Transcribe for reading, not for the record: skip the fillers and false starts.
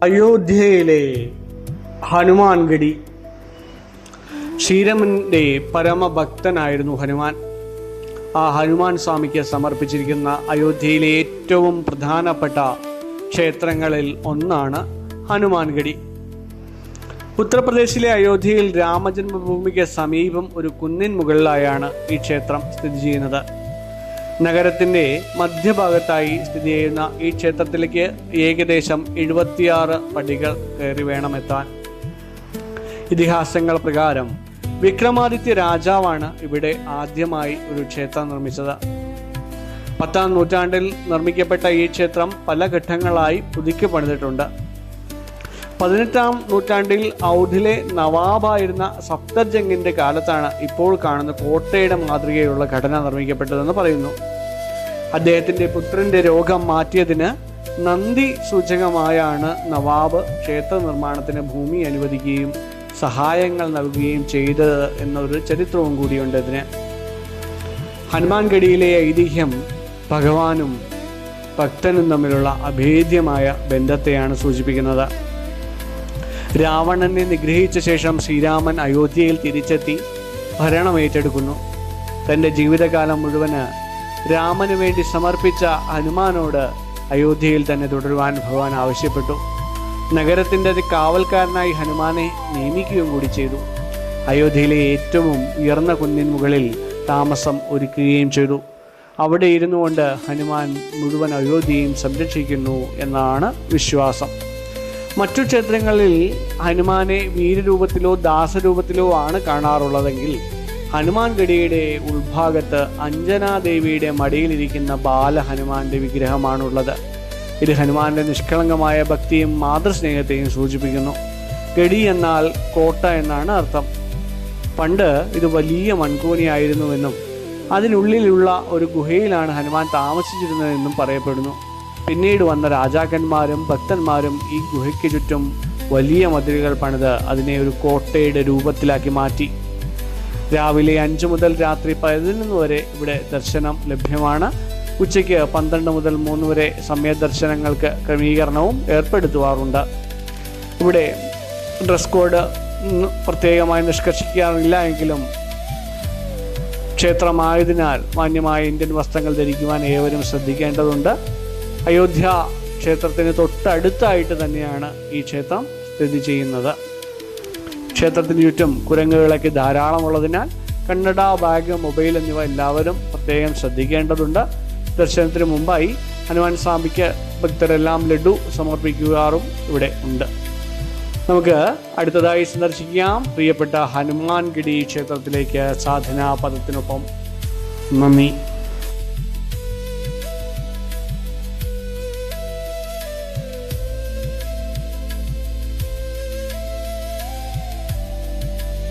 അയോധ്യയിലെ ഹനുമാൻഗഡി. ശ്രീരാമന്റെ പരമഭക്തനായിരുന്നു ഹനുമാൻ. ആ ഹനുമാൻ സ്വാമിക്ക് സമർപ്പിച്ചിരിക്കുന്ന അയോധ്യയിലെ ഏറ്റവും പ്രധാനപ്പെട്ട ക്ഷേത്രങ്ങളിൽ ഒന്നാണ് ഹനുമാൻഗഡി. ഉത്തർപ്രദേശിലെ അയോധ്യയിൽ രാമജന്മഭൂമിക്ക് സമീപം ഒരു കുന്നിൻ മുകളിലായാണ് ഈ ക്ഷേത്രം സ്ഥിതി ചെയ്യുന്നത്. നഗരത്തിൻ്റെ മധ്യഭാഗത്തായി സ്ഥിതി ചെയ്യുന്ന ഈ ക്ഷേത്രത്തിലേക്ക് ഏകദേശം 76 പടികൾ കയറി വേണമെത്താൻ. ഇതിഹാസങ്ങൾ പ്രകാരം വിക്രമാദിത്യ രാജാവാണ് ഇവിടെ ആദ്യമായി ഒരു ക്ഷേത്രം നിർമ്മിച്ചത്. 10ാം നൂറ്റാണ്ടിൽ നിർമ്മിക്കപ്പെട്ട ഈ ക്ഷേത്രം പല ഘട്ടങ്ങളായി പുതുക്കി പണിതിട്ടുണ്ട്. 18ാം നൂറ്റാണ്ടിൽ ഔധിലെ നവാബായിരുന്ന സഫ്ദർജംഗിന്റെ കാലത്താണ് ഇപ്പോൾ കാണുന്ന കോട്ടയുടെ മാതൃകയുള്ള ഘടന നിർമ്മിക്കപ്പെട്ടതെന്ന് പറയുന്നു. അദ്ദേഹത്തിന്റെ പുത്രന്റെ രോഗം മാറ്റിയതിന് നന്ദി സൂചകമായാണ് നവാബ് ക്ഷേത്ര നിർമ്മാണത്തിന് ഭൂമി അനുവദിക്കുകയും സഹായങ്ങൾ നൽകുകയും ചെയ്തത് എന്നൊരു ചരിത്രവും കൂടിയുണ്ട് ഇതിന്. ഹനുമാൻഗഡിയിലെ ഐതിഹ്യം ഭഗവാനും ഭക്തനും തമ്മിലുള്ള അഭേദ്യമായ ബന്ധത്തെയാണ് സൂചിപ്പിക്കുന്നത്. രാവണനെ നിഗ്രഹിച്ച ശേഷം ശ്രീരാമൻ അയോധ്യയിൽ തിരിച്ചെത്തി ഭരണം ഏറ്റെടുക്കുന്നു. തൻ്റെ ജീവിതകാലം മുഴുവന് രാമന് വേണ്ടി സമർപ്പിച്ച ഹനുമാനോട് അയോധ്യയിൽ തന്നെ തുടരുവാൻ ഭഗവാൻ ആവശ്യപ്പെട്ടു. നഗരത്തിൻ്റെ കാവൽക്കാരനായി ഹനുമാനെ നിയമിക്കുകയും കൂടി ചെയ്തു. അയോധ്യയിലെ ഏറ്റവും ഉയർന്ന കുന്നിൻ മുകളിൽ താമസം ഒരുക്കുകയും ചെയ്തു. അവിടെ ഇരുന്നു കൊണ്ട് ഹനുമാൻ മുഴുവൻ അയോധ്യയും സംരക്ഷിക്കുന്നു എന്നാണ് വിശ്വാസം. മറ്റു ക്ഷേത്രങ്ങളിൽ ഹനുമാനെ വീരരൂപത്തിലോ ദാസരൂപത്തിലോ ആണ് കാണാറുള്ളതെങ്കിൽ ഹനുമാൻഗഡിയുടെ ഉൾഭാഗത്ത് അഞ്ജനാദേവിയുടെ മടിയിലിരിക്കുന്ന ബാലഹനുമാന്റെ വിഗ്രഹമാണുള്ളത്. ഇത് ഹനുമാന്റെ നിഷ്കളങ്കമായ ഭക്തിയും മാതൃസ്നേഹത്തെയും സൂചിപ്പിക്കുന്നു. ഗഡി എന്നാൽ കോട്ട എന്നാണ് അർത്ഥം. പണ്ട് ഇത് വലിയ മൺകൂനിയായിരുന്നുവെന്നും അതിനുള്ളിലുള്ള ഒരു ഗുഹയിലാണ് ഹനുമാൻ താമസിച്ചിരുന്നതെന്നും പറയപ്പെടുന്നു. പിന്നീട് വന്ന രാജാക്കന്മാരും ഭക്തന്മാരും ഈ ഗുഹയ്ക്ക് ചുറ്റും വലിയ മതിലുകൾ പണിത് അതിനെ ഒരു കോട്ടയുടെ രൂപത്തിലാക്കി മാറ്റി. രാവിലെ 5 മുതൽ രാത്രി 11 വരെ ഇവിടെ ദർശനം ലഭ്യമാണ്. ഉച്ചയ്ക്ക് 12 മുതൽ 3 വരെ സമയദർശനങ്ങൾക്ക് ക്രമീകരണവും ഏർപ്പെടുത്തുവാറുണ്ട്. ഇവിടെ ഡ്രസ് കോഡ് പ്രത്യേകമായി നിഷ്കർഷിക്കാറില്ല എങ്കിലും ക്ഷേത്രമായതിനാൽ മാന്യമായ ഇന്ത്യൻ വസ്ത്രങ്ങൾ ധരിക്കുവാൻ ഏവരും ശ്രദ്ധിക്കേണ്ടതുണ്ട്. അയോധ്യ ക്ഷേത്രത്തിന് തൊട്ടടുത്തായിട്ട് തന്നെയാണ് ഈ ക്ഷേത്രം സ്ഥിതി ചെയ്യുന്നത്. ക്ഷേത്രത്തിന് ചുറ്റും കുരങ്ങുകളൊക്കെ ധാരാളമുള്ളതിനാൽ കണ്ണട, ബാഗ്, മൊബൈൽ എന്നിവ എല്ലാവരും പ്രത്യേകം ശ്രദ്ധിക്കേണ്ടതുണ്ട്. ദർശനത്തിന് മുമ്പായി ഹനുമാൻ സ്വാമിക്ക് ഭക്തരെല്ലാം ലഡു സമർപ്പിക്കാറും ഇവിടെ ഉണ്ട്. നമുക്ക് അടുത്തതായി സന്ദർശിക്കാം പ്രിയപ്പെട്ട ഹനുമാൻഗഡി ക്ഷേത്രത്തിലേക്ക് സാധനാ പദത്തിനൊപ്പം. നന്ദി.